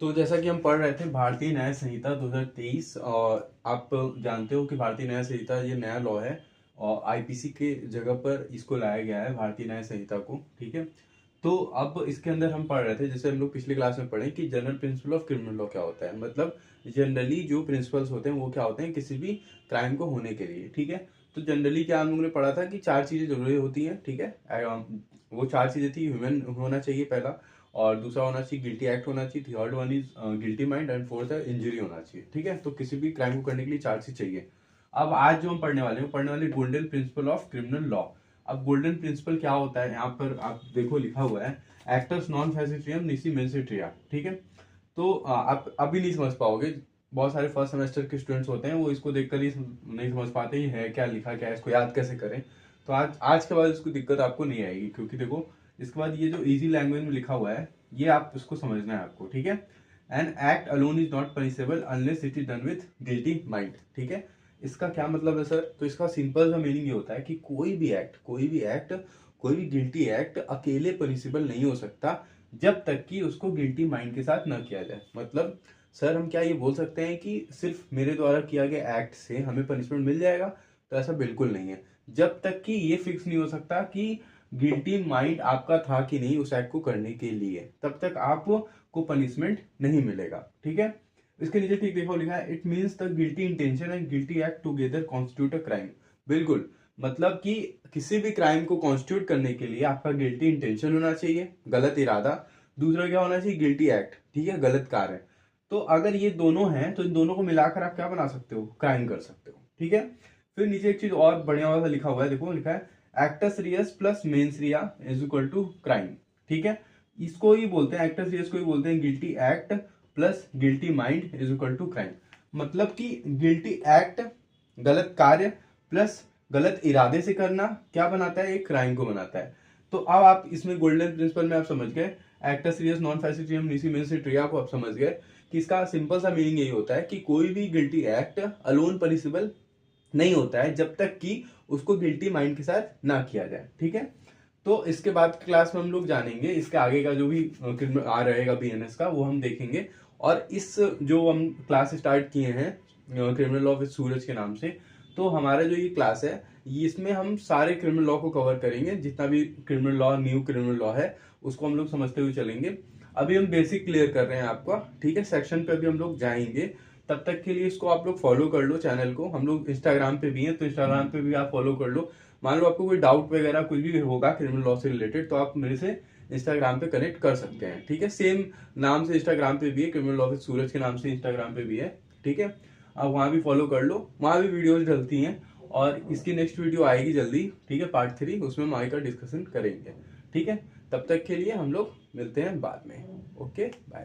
तो जैसा कि हम पढ़ रहे थे भारतीय न्याय संहिता 2023, और आप जानते हो कि भारतीय न्याय संहिता ये नया लॉ है और आईपीसी के जगह पर इसको लाया गया है भारतीय न्याय संहिता को। ठीक है, तो अब इसके अंदर हम पढ़ रहे थे, जैसे हम लोग पिछली क्लास में पढ़े कि general principle of criminal law क्या होता है। मतलब जनरली जो प्रिंसिपल्स होते हैं वो क्या होते हैं किसी भी क्राइम को होने के लिए। ठीक है, तो जनरली क्या हम लोगों ने पढ़ा था कि 4 चीजें जरूरी होती हैं। ठीक है, वो 4 चीजें थी, ह्यूमन होना चाहिए पहला, और दूसरा होना चाहिए गिल्टी एक्ट होना चाहिए, third one is guilty mind, and fourth है इंजरी होना चाहिए। ठीक है, तो किसी भी क्राइम को करने के लिए 4 चीज चाहिए। अब आज जो हम पढ़ने वाले हैं पढ़ने वाले golden principle of criminal law. अब गोल्डन प्रिंसिपल क्या होता है, यहाँ पर आप देखो लिखा हुआ है एक्टस नॉन फैसिट्रियम निसी मेंसिट्रिया। ठीक है, तो आप अभी नहीं समझ पाओगे, बहुत सारे फर्स्ट सेमेस्टर के स्टूडेंट्स होते हैं वो इसको देखकर ही नहीं समझ पाते ही है क्या लिखा क्या है, इसको याद कैसे करें। तो आज के बाद इसको दिक्कत आपको नहीं आएगी, क्योंकि देखो इसके बाद ये जो इजी लैंग्वेज में लिखा हुआ है ये आप इसको समझना है आपको। ठीक है, an act alone is not punishable unless it is done with guilty mind. ठीक है, इसका क्या मतलब है सर? तो इसका सिंपल सा मीनिंग ये होता है कि कोई भी कोई भी गिल्टी एक्ट अकेले पनिशेबल नहीं हो सकता जब तक कि उसको गिल्टी माइंड के साथ न किया जाए। मतलब सर हम क्या ये बोल सकते हैं कि सिर्फ मेरे द्वारा किया गया एक्ट से हमें पनिशमेंट मिल जाएगा? तो ऐसा बिल्कुल नहीं है। जब तक कि ये फिक्स नहीं हो सकता कि गिल्टी माइंड आपका था कि नहीं उस एक्ट को करने के लिए, तब तक आपको पनिशमेंट नहीं मिलेगा। ठीक है, इसके नीचे ठीक देखो लिखा है it means the guilty intention and guilty act together constitute a crime. बिल्कुल, मतलब कि किसी भी क्राइम को कॉन्स्टिट्यूट करने के लिए आपका गिल्टी इंटेंशन होना चाहिए, गलत इरादा, दूसरा क्या होना चाहिए, गिल्टी एक्ट। ठीक है, गलत कार्य। तो अगर ये दोनों हैं तो इन दोनों को मिलाकर आप क्या बना सकते हो, क्राइम कर सकते हो। ठीक है, फिर नीचे एक चीज और बढ़िया वाला लिखा हुआ है, देखो लिखा है actus reus plus mens rea is equal to crime. ठीक है, इसको ही बोलते हैं, एक्टस रियस को ही बोलते हैं guilty act plus guilty mind is equal to crime. मतलब कि गिल्टी एक्ट गलत कार्य प्लस गलत इरादे से करना क्या बनाता है, एक क्राइम को बनाता है। तो अब आप इसमें गोल्डन प्रिंसिपल में आप समझ गए, एक्टस रियस नॉन फैसिट्रियम निसी मेंस रिया को आप समझ गए कि इसका सिंपल सा मीनिंग यही होता है कि कोई भी गिल्टी एक्ट अलोन पनिशेबल नहीं होता है जब तक कि उसको गिल्टी माइंड के साथ ना किया जाए। ठीक है, तो इसके बाद की क्लास में हम लोग जानेंगे इसके आगे का जो भी आ रहेगा बीएनएस का वो हम देखेंगे। और इस जो हम क्लास स्टार्ट किए हैं क्रिमिनल लॉ विद सूरज के नाम से, तो हमारा जो ये क्लास है इसमें हम सारे क्रिमिनल लॉ को कवर करेंगे, जितना भी criminal law new criminal law है उसको हम लोग समझते हुए चलेंगे। अभी हम बेसिक क्लियर कर रहे हैं आपका। ठीक है, सेक्शन पे अभी हम लोग जाएंगे, तब तक के लिए इसको आप लोग फॉलो कर लो चैनल को। हम लोग इंस्टाग्राम पे भी हैं तो इंस्टाग्राम पे भी आप फॉलो कर लो। मान लो आपको कोई डाउट वगैरह कुछ भी होगा क्रिमिनल लॉ से रिलेटेड तो आप मेरे से इंस्टाग्राम पे कनेक्ट कर सकते हैं। ठीक है, सेम नाम से इंस्टाग्राम पे भी है, क्रिमिनल लॉ विद सूरज के नाम से इंस्टाग्राम पे भी है। ठीक है, आप वहां भी फॉलो कर लो, वहां भी वीडियोज डलती हैं और इसकी नेक्स्ट वीडियो आएगी जल्दी। ठीक है, पार्ट 3, उसमें हम आगे का डिस्कशन करेंगे। ठीक है, तब तक के लिए हम लोग मिलते हैं बाद में। Okay, bye.